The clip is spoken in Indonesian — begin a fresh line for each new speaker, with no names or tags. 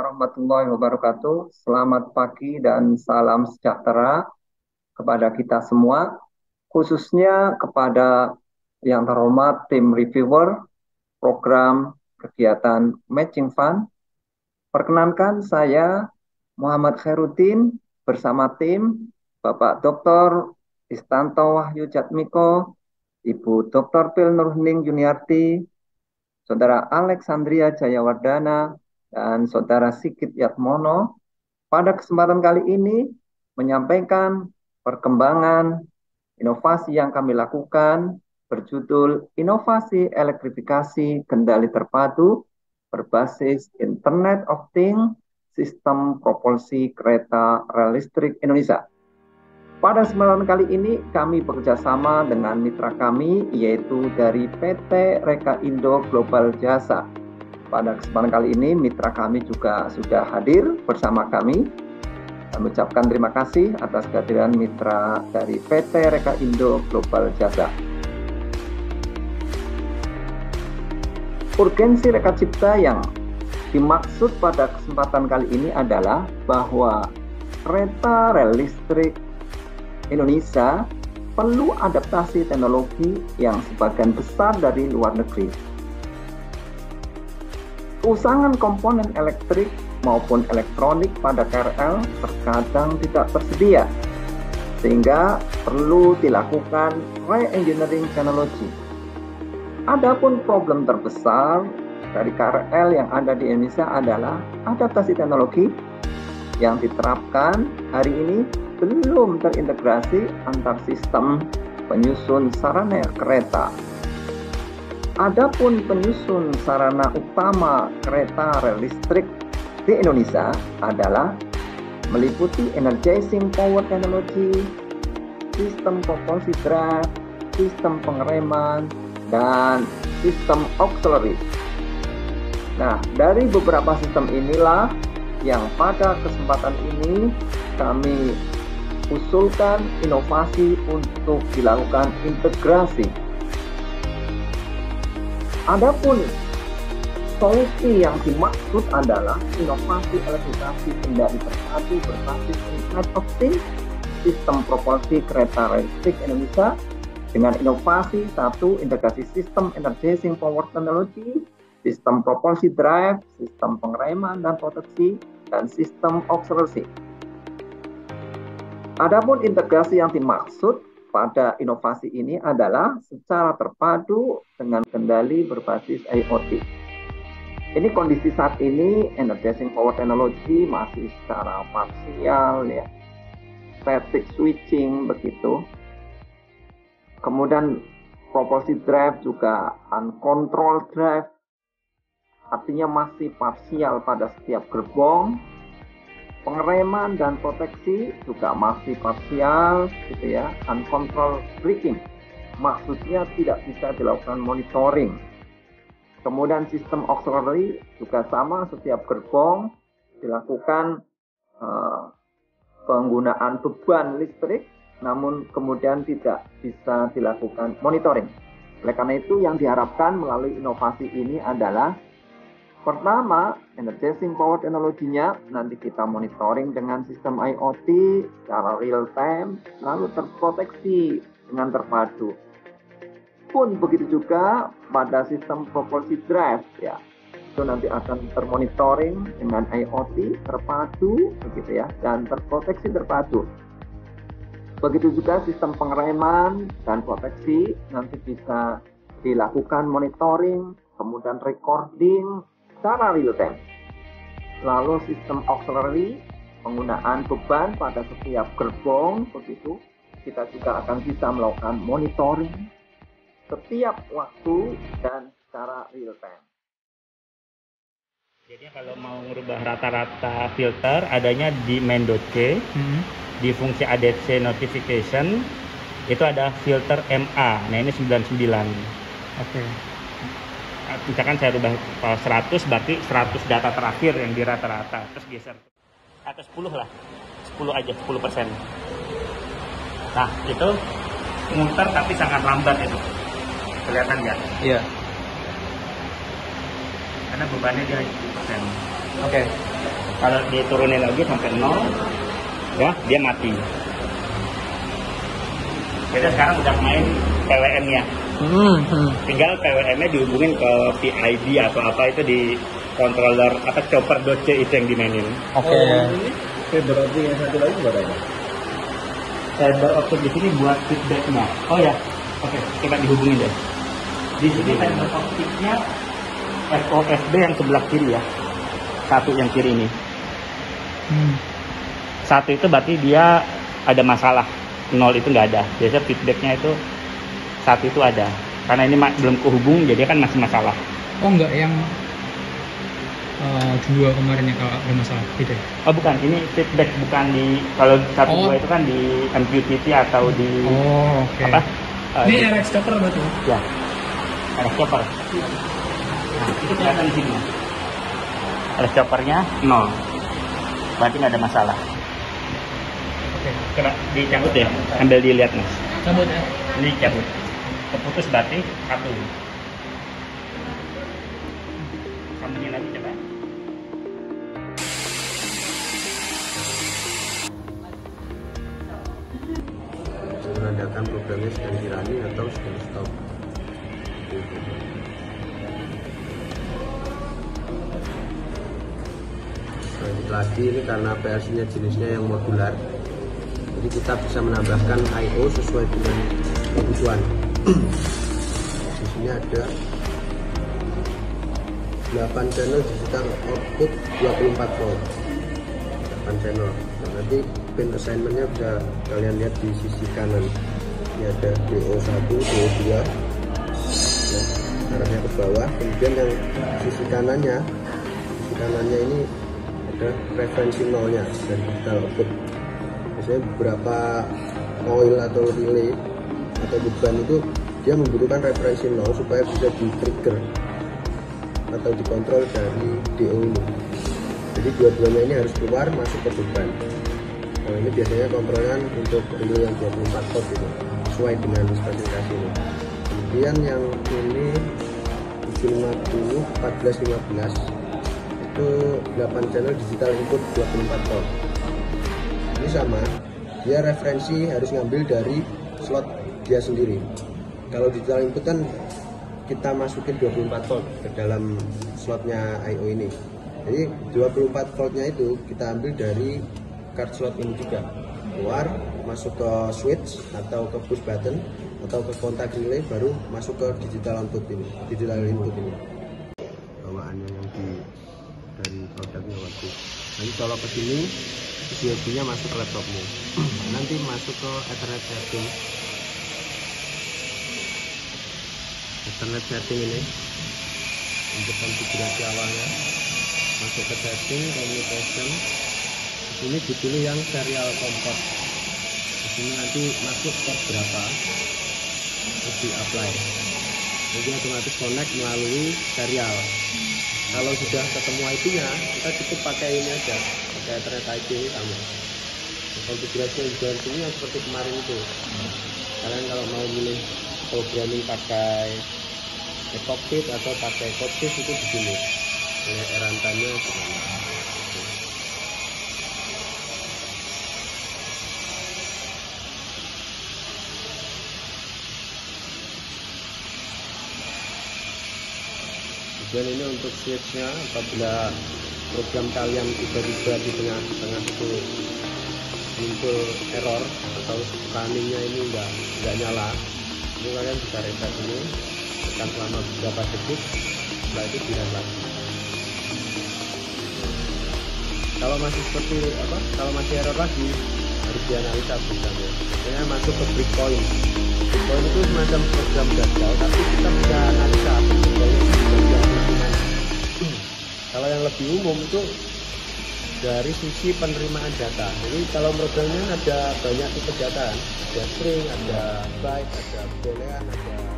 warahmatullahi wabarakatuh. Selamat pagi dan salam sejahtera kepada kita semua, khususnya kepada yang terhormat tim reviewer program kegiatan Matching Fund. Perkenankan saya Muhammad Khairuddin bersama tim Bapak Dr. Istanto Wahyu Jatmiko, Ibu Dr. Pil Nurhening Juniarti, Saudara Alexandria Jayawardana, dan Saudara Sigit Yatmono pada kesempatan kali ini menyampaikan perkembangan inovasi yang kami lakukan berjudul Inovasi Elektrifikasi Kendali Terpadu berbasis Internet of Things Sistem Propulsi Kereta Rel Listrik Indonesia. Pada kesempatan kali ini kami bekerjasama dengan mitra kami yaitu dari PT Reka Indo Global Jasa. Pada kesempatan kali ini mitra kami juga sudah hadir bersama kami. Kami ucapkan terima kasih atas kehadiran mitra dari PT Reka Indo Global Jasa. Urgensi Reka Cipta yang dimaksud pada kesempatan kali ini adalah bahwa kereta rel listrik Indonesia perlu adaptasi teknologi yang sebagian besar dari luar negeri. Usangan komponen elektrik maupun elektronik pada KRL terkadang tidak tersedia, sehingga perlu dilakukan re-engineering teknologi. Adapun problem terbesar dari KRL yang ada di Indonesia adalah adaptasi teknologi yang diterapkan hari ini belum terintegrasi antar sistem penyusun sarana kereta. Adapun penyusun sarana utama kereta rel listrik di Indonesia adalah meliputi energizing power technology, sistem propulsi drive, sistem pengereman, dan sistem auxiliary. Nah, dari beberapa sistem inilah yang pada kesempatan ini kami usulkan inovasi untuk dilakukan integrasi. Adapun solusi yang dimaksud adalah inovasi elektrifikasi kendali terpadu berbasis Internet of Things sistem propulsi kereta rel listrik Indonesia dengan inovasi satu integrasi sistem energizing power technology, sistem propulsi drive, sistem pengereman dan proteksi, dan sistem auxiliary. Adapun integrasi yang dimaksud pada inovasi ini adalah secara terpadu dengan kendali berbasis IoT. Ini kondisi saat ini energizing power technology masih secara parsial ya, static switching begitu. Kemudian propulsi drive juga uncontrolled drive, artinya masih parsial pada setiap gerbong. Pengereman dan proteksi juga masih parsial gitu ya, uncontrolled braking, maksudnya tidak bisa dilakukan monitoring. Kemudian sistem auxiliary juga sama, setiap gerbong dilakukan penggunaan beban listrik, namun kemudian tidak bisa dilakukan monitoring. Oleh karena itu yang diharapkan melalui inovasi ini adalah pertama, energizing power teknologinya nanti kita monitoring dengan sistem IoT secara real time, lalu terproteksi dengan terpadu. Pun begitu juga pada sistem propulsi drive ya, itu nanti akan termonitoring dengan IoT terpadu begitu ya, dan terproteksi terpadu. Begitu juga sistem pengereman dan proteksi nanti bisa dilakukan monitoring, kemudian recording secara real time. Lalu sistem auxiliary, penggunaan beban pada setiap gerbong begitu, kita juga akan bisa melakukan monitoring setiap waktu dan secara real time.
Jadi kalau mau merubah rata-rata filter adanya di main.c, di fungsi ADC notification itu ada filter MA. Nah ini 99.
Oke.
Misalkan saya rubah 100 berarti 100 data terakhir yang di rata-rata, terus geser atau 10 lah, 10 aja, 10%. Nah itu muter tapi sangat lambat itu, kelihatan nggak?
Iya.
Karena bebannya dia 10%.
Oke.
Kalau diturunin lagi sampai 0, ya dia mati. Kita sekarang udah main PWM-nya. Tinggal PWM-nya dihubungin ke PID atau apa itu di controller apa chopper.c itu yang dimainin.
Oke.
Ini fiber optik yang satu lagi buat apa?
Fiber optik di sini buat feedback-nya. Oh ya, oke, coba dihubungin deh. Di sini fiber optiknya FOSB yang sebelah kiri ya. Satu yang kiri ini. Satu itu berarti dia ada masalah. 0 itu nggak ada. Biasanya feedbacknya itu satu itu ada. Karena ini belum kehubung, jadi kan masih masalah.
Oh enggak, yang 2 kemarin yang kalau ada masalah, tidak?
Oh bukan, ini feedback bukan di kalau 1 2 itu kan di MQTT atau di
oke.
apa?
Ini RX chopper berarti?
Ya, RX chopper. Nah, itu kelihatan di sini. RX choppernya 0, berarti nggak ada masalah. Oke, coba dicabut ya, ambil dilihat mas.
Cabut ya?
Ini cabut, keputus berarti 1. Sambungin lagi coba.
Menandakan programnya sedang dirunning atau sedang stop. Lanjut lagi, ini karena PLC-nya jenisnya yang modular, jadi kita bisa menambahkan I/O sesuai dengan kebutuhan. Di sini ada 8 channel digital output 24 volt. 8 channel. Nah, nanti pin assignment-nya bisa kalian lihat di sisi kanan. Ini ada DO1, DO2. Nah, arahnya ke bawah. Kemudian yang sisi kanannya ini ada referensi nolnya dari digital output. Biasanya beberapa coil atau relay atau beban itu dia membutuhkan referensi 0 supaya bisa di-trigger atau dikontrol dari DO ini. Jadi dua-duanya ini harus keluar masuk ke beban. Nah, ini biasanya kontrolnya untuk relay yang 24 volt itu sesuai dengan spesifikasi ini. Kemudian yang ini 750 1415 itu 8 channel digital input 24 volt. Ini sama, dia referensi harus ngambil dari slot dia sendiri. Kalau digital input kan kita masukin 24 volt ke dalam slotnya I/O ini. Jadi 24 voltnya itu kita ambil dari card slot ini juga, keluar masuk ke switch atau ke push button atau ke kontak relay, baru masuk ke digital input ini. Bawaannya yang dari produknya waktu. Nanti kalau ke sini USB-nya masuk ke laptopmu. Nanti masuk ke Ethernet setting. Ethernet setting ini untuk konfigurasi awalnya. Masuk ke setting communication. Di sini dipilih yang serial comport. Di sini nanti masuk port berapa, terus di apply. Jadi otomatis connect melalui serial. Kalau sudah ketemu IP-nya, kita cukup pakai ini aja, pakai Ethernet IP sama. Konfigurasi yang di sini yang seperti kemarin itu. Kalian kalau mau milih programming pakai cockpit atau pakai cockpit itu di sini. Ini runtime-nya gimana. Dan ini untuk switch-nya, apabila program kalian tiba-tiba di tengah-tengah itu muncul error atau running-nya ini nggak nyala, ini kalian bisa reset ini, tekan selama beberapa detik, setelah itu di-run lagi. Kalau masih seperti apa? Kalau masih error lagi, harus dianalisa programnya. Biasanya masuk ke breakpoint. Breakpoint itu semacam program gagal, tapi kita bisa analisa kalau yang lebih umum itu dari sisi penerimaan data. Jadi kalau programnya ada banyak tipe data, ada string, ada byte, ada boolean, ada